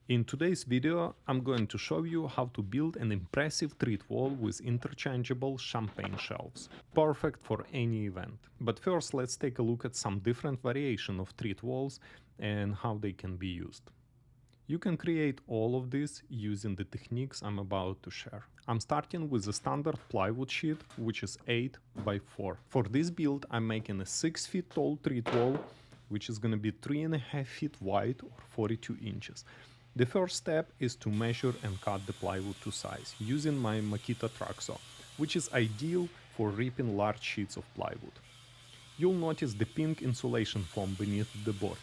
In today's video, I'm going to show you how to build an impressive treat wall with interchangeable champagne shelves, perfect for any event. But first, let's take a look at some different variation of treat walls and how they can be used. You can create all of this using the techniques I'm about to share. I'm starting with a standard plywood sheet, which is 8 by 4. For this build, I'm making a 6 feet tall treat wall, which is going to be 3.5 feet wide or 42 inches. The first step is to measure and cut the plywood to size using my Makita track saw, which is ideal for ripping large sheets of plywood. You'll notice the pink insulation foam beneath the board.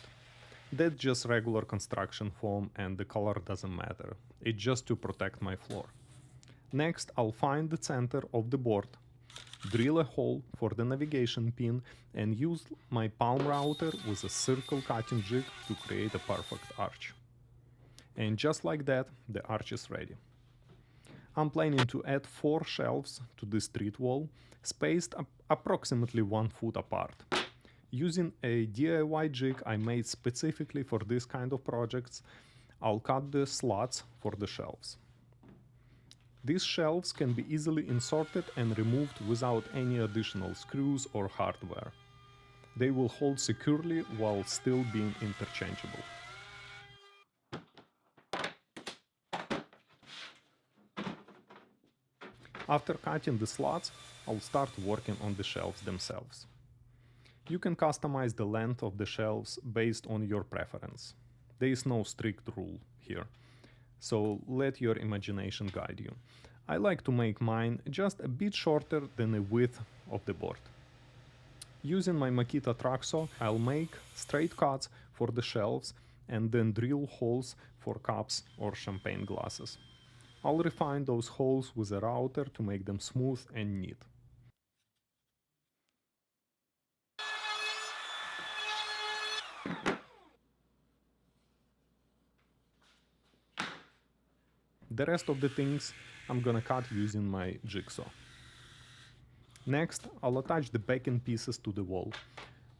That's just regular construction foam and the color doesn't matter, it's just to protect my floor. Next, I'll find the center of the board, drill a hole for the navigation pin and use my palm router with a circle cutting jig to create a perfect arch. And just like that, the arch is ready. I'm planning to add 4 shelves to this treat wall, spaced approximately 1 foot apart. Using a DIY jig I made specifically for this kind of projects, I'll cut the slots for the shelves. These shelves can be easily inserted and removed without any additional screws or hardware. They will hold securely while still being interchangeable. After cutting the slots, I'll start working on the shelves themselves. You can customize the length of the shelves based on your preference. There is no strict rule here, so let your imagination guide you. I like to make mine just a bit shorter than the width of the board. Using my Makita track saw, I'll make straight cuts for the shelves and then drill holes for cups or champagne glasses. I'll refine those holes with a router to make them smooth and neat. The rest of the things I'm gonna cut using my jigsaw. Next, I'll attach the backing pieces to the wall.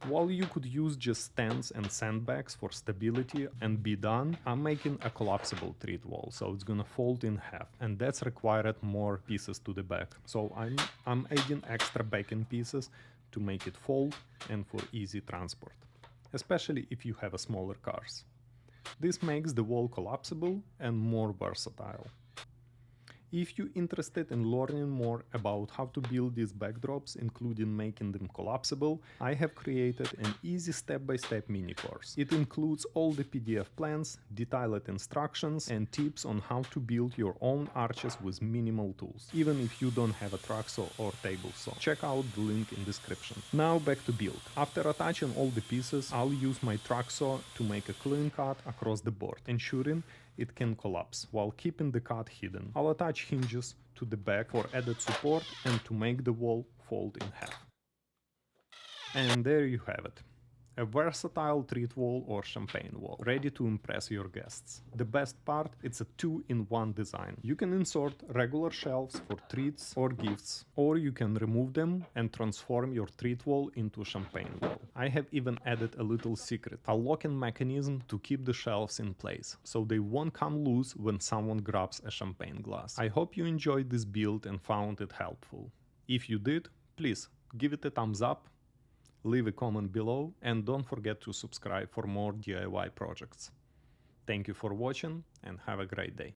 While you could use just stands and sandbags for stability and be done, I'm making a collapsible treat wall, so it's gonna fold in half, and that's required more pieces to the back. So I'm adding extra backing pieces to make it fold and for easy transport, especially if you have a smaller cars. This makes the wall collapsible and more versatile. If you're interested in learning more about how to build these backdrops, including making them collapsible, I have created an easy step-by-step mini course. It includes all the PDF plans, detailed instructions, and tips on how to build your own arches with minimal tools, even if you don't have a track saw or table saw. Check out the link in description. Now back to build. After attaching all the pieces, I'll use my track saw to make a clean cut across the board, ensuring it can collapse while keeping the cut hidden. I'll attach hinges to the back for added support and to make the wall fold in half. And there you have it. A versatile treat wall or champagne wall, ready to impress your guests. The best part, it's a 2-in-1 design. You can insert regular shelves for treats or gifts, or you can remove them and transform your treat wall into a champagne wall. I have even added a little secret, a locking mechanism to keep the shelves in place, so they won't come loose when someone grabs a champagne glass. I hope you enjoyed this build and found it helpful. If you did, please give it a thumbs up, leave a comment below, and don't forget to subscribe for more DIY projects. Thank you for watching and have a great day.